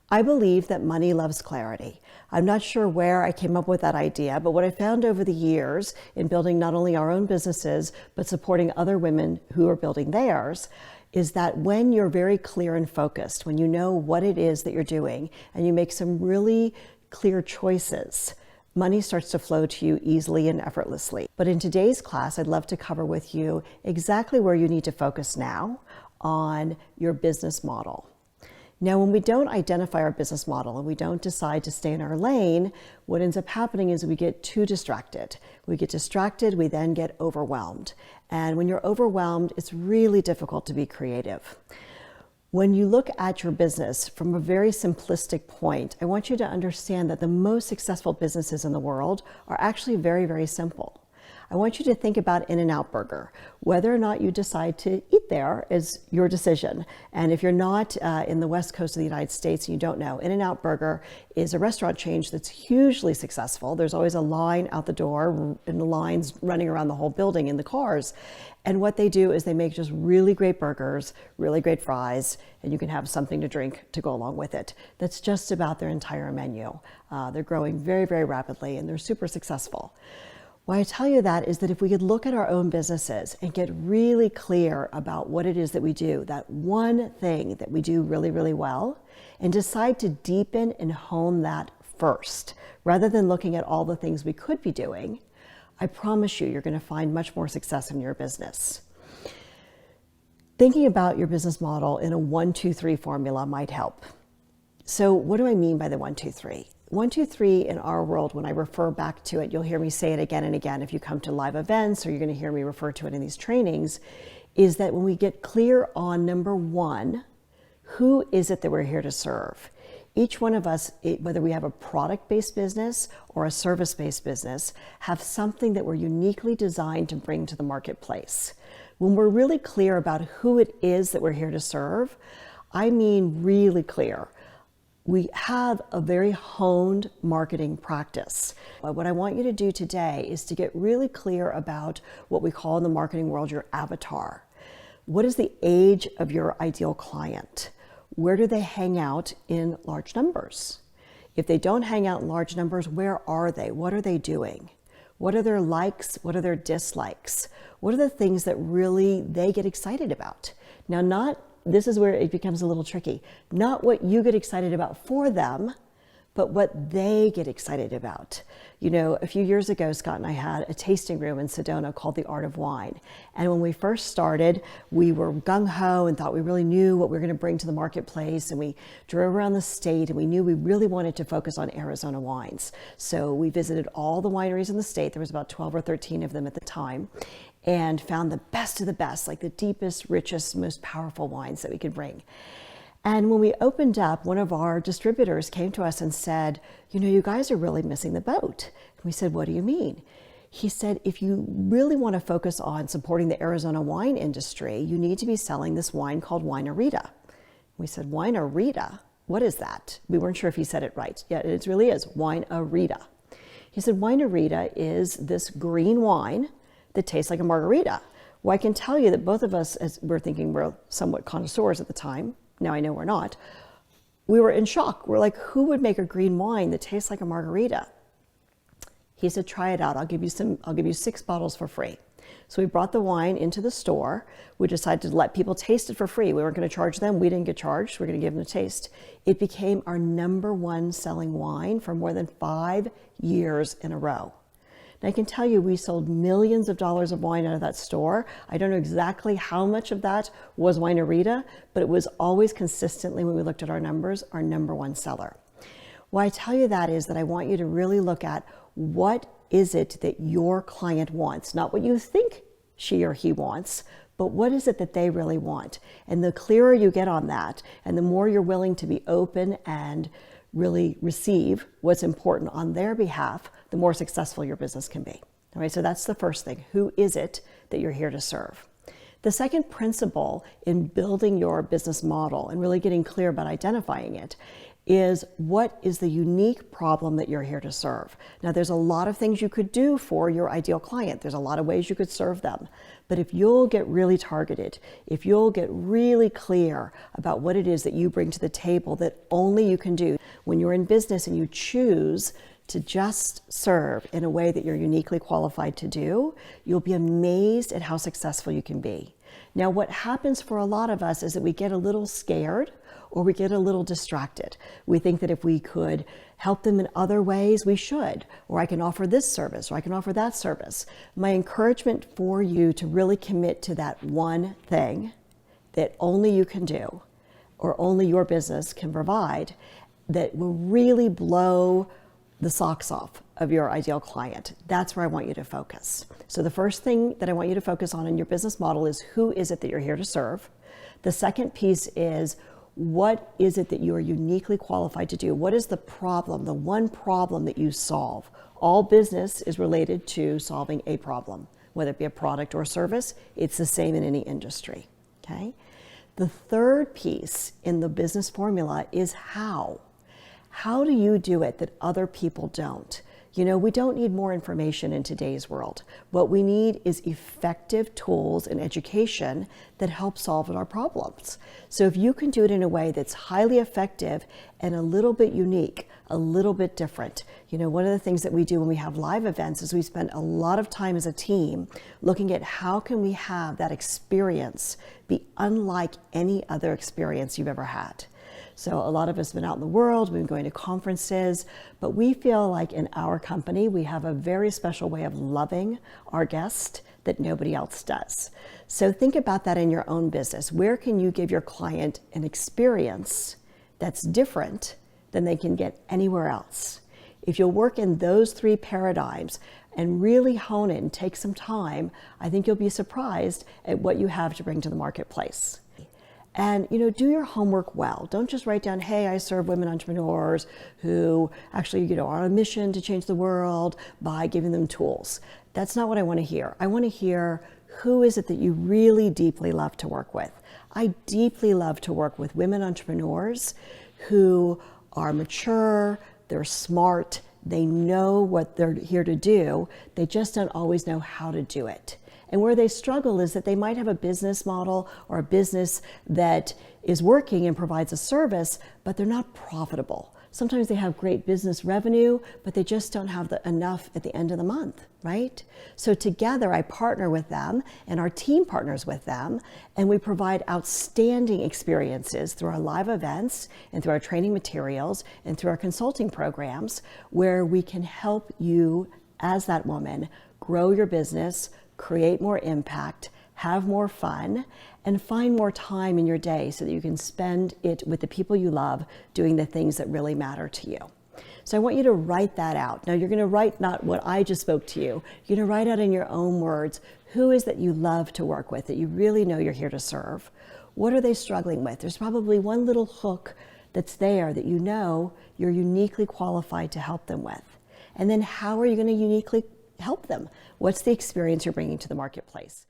I believe that money loves clarity. I'm not sure where I came up with that idea, but what I found over the years in building not only our own businesses, but supporting other women who are building theirs, is that when you're very clear and focused, when you know what it is that you're doing, and you make some really clear choices, money starts to flow to you easily and effortlessly. But in today's class, I'd love to cover with you exactly where you need to focus now on your business model. Now, when we don't identify our business model and we don't decide to stay in our lane, what ends up happening is we get too distracted. We get distracted, we then get overwhelmed. And when you're overwhelmed, it's really difficult to be creative. When you look at your business from a very simplistic point, I want you to understand that the most successful businesses in the world are actually very, very simple. I want you to think about In-N-Out Burger. Whether or not you decide to eat there is your decision. And if you're not in the West Coast of the United States and you don't know, In-N-Out Burger is a restaurant chain that's hugely successful. There's always a line out the door and the lines running around the whole building in the cars. And what they do is they make just really great burgers, really great fries, and you can have something to drink to go along with it. That's just about their entire menu. They're growing very, very rapidly and they're super successful. Why I tell you that is that if we could look at our own businesses and get really clear about what it is that we do, that one thing that we do really, really well, and decide to deepen and hone that first, rather than looking at all the things we could be doing, I promise you're going to find much more success in your business. Thinking about your business model in a 1-2-3 formula might help. So what do I mean by the 1-2-3? 1-2-3 in our world, when I refer back to it, you'll hear me say it again and again if you come to live events, or you're going to hear me refer to it in these trainings, is that when we get clear on number one, who is it that we're here to serve? Each one of us, whether we have a product-based business or a service-based business, have something that we're uniquely designed to bring to the marketplace. When we're really clear about who it is that we're here to serve, I mean really clear. We have a very honed marketing practice. But what I want you to do today is to get really clear about what we call in the marketing world your avatar. What is the age of your ideal client? Where do they hang out in large numbers? If they don't hang out in large numbers, where are they? What are they doing? What are their likes? What are their dislikes? What are the things that really they get excited about? Now, this is where it becomes a little tricky. Not what you get excited about for them, but what they get excited about. You know, a few years ago, Scott and I had a tasting room in Sedona called The Art of Wine. And when we first started, we were gung-ho and thought we really knew what we were going to bring to the marketplace. And we drove around the state and we knew we really wanted to focus on Arizona wines. So we visited all the wineries in the state. There was about 12 or 13 of them at the time, and found the best of the best, like the deepest, richest, most powerful wines that we could bring. And when we opened up, one of our distributors came to us and said, you know, you guys are really missing the boat. And we said, what do you mean? He said, if you really want to focus on supporting the Arizona wine industry, you need to be selling this wine called Wine-A-Rita. We said, Wine-A-Rita? What is that? We weren't sure if he said it right. Yeah, it really is, Wine-A-Rita. He said, Wine-A-Rita is this green wine that tastes like a margarita. Well, I can tell you that both of us, as we're thinking we're somewhat connoisseurs at the time, now I know we're not, we were in shock. We're like, who would make a green wine that tastes like a margarita? He said, try it out. I'll give you 6 bottles for free. So we brought the wine into the store. We decided to let people taste it for free. We weren't going to charge them. We didn't get charged. We're going to give them a taste. It became our #1 selling wine for more than 5 years in a row. And I can tell you, we sold millions of dollars of wine out of that store. I don't know exactly how much of that was Wine-A-Rita, but it was always consistently, when we looked at our numbers, our #1 seller. Why I tell you that is that I want you to really look at what is it that your client wants, not what you think she or he wants, but what is it that they really want? And the clearer you get on that, and the more you're willing to be open and really receive what's important on their behalf, the more successful your business can be. All right, so that's the first thing. Who is it that you're here to serve? The second principle in building your business model and really getting clear about identifying it is what is the unique problem that you're here to serve. Now, there's a lot of things you could do for your ideal client. There's a lot of ways you could serve them. But if you'll get really targeted, if you'll get really clear about what it is that you bring to the table that only you can do when you're in business, and you choose to just serve in a way that you're uniquely qualified to do, you'll be amazed at how successful you can be. Now, what happens for a lot of us is that we get a little scared or we get a little distracted. We think that if we could help them in other ways, we should, or I can offer this service, or I can offer that service. My encouragement for you to really commit to that one thing that only you can do, or only your business can provide, that will really blow the socks off of your ideal client. That's where I want you to focus. So the first thing that I want you to focus on in your business model is who is it that you're here to serve? The second piece is what is it that you are uniquely qualified to do? What is the problem, the one problem that you solve? All business is related to solving a problem, whether it be a product or a service. It's the same in any industry, okay? The third piece in the business formula is how. How do you do it that other people don't? You know, we don't need more information in today's world. What we need is effective tools and education that help solve our problems. So if you can do it in a way that's highly effective and a little bit unique, a little bit different. You know, one of the things that we do when we have live events is we spend a lot of time as a team looking at how can we have that experience be unlike any other experience you've ever had. So a lot of us have been out in the world, we've been going to conferences, but we feel like in our company, we have a very special way of loving our guests that nobody else does. So think about that in your own business. Where can you give your client an experience that's different than they can get anywhere else? If you'll work in those three paradigms and really hone it and take some time, I think you'll be surprised at what you have to bring to the marketplace. And, you know, do your homework well. Don't just write down, hey, I serve women entrepreneurs who actually, you know, are on a mission to change the world by giving them tools. That's not what I want to hear. I want to hear, who is it that you really deeply love to work with? I deeply love to work with women entrepreneurs who are mature, they're smart, they know what they're here to do, they just don't always know how to do it. And where they struggle is that they might have a business model or a business that is working and provides a service, but they're not profitable. Sometimes they have great business revenue, but they just don't have enough at the end of the month, right? So together I partner with them and our team partners with them, and we provide outstanding experiences through our live events and through our training materials and through our consulting programs, where we can help you as that woman grow your business, create more impact, have more fun, and find more time in your day so that you can spend it with the people you love doing the things that really matter to you. So I want you to write that out. Now you're going to write not what I just spoke to you. You're going to write out in your own words, who is that you love to work with, that you really know you're here to serve? What are they struggling with? There's probably one little hook that's there that you know you're uniquely qualified to help them with. And then how are you going to uniquely help them? What's the experience you're bringing to the marketplace?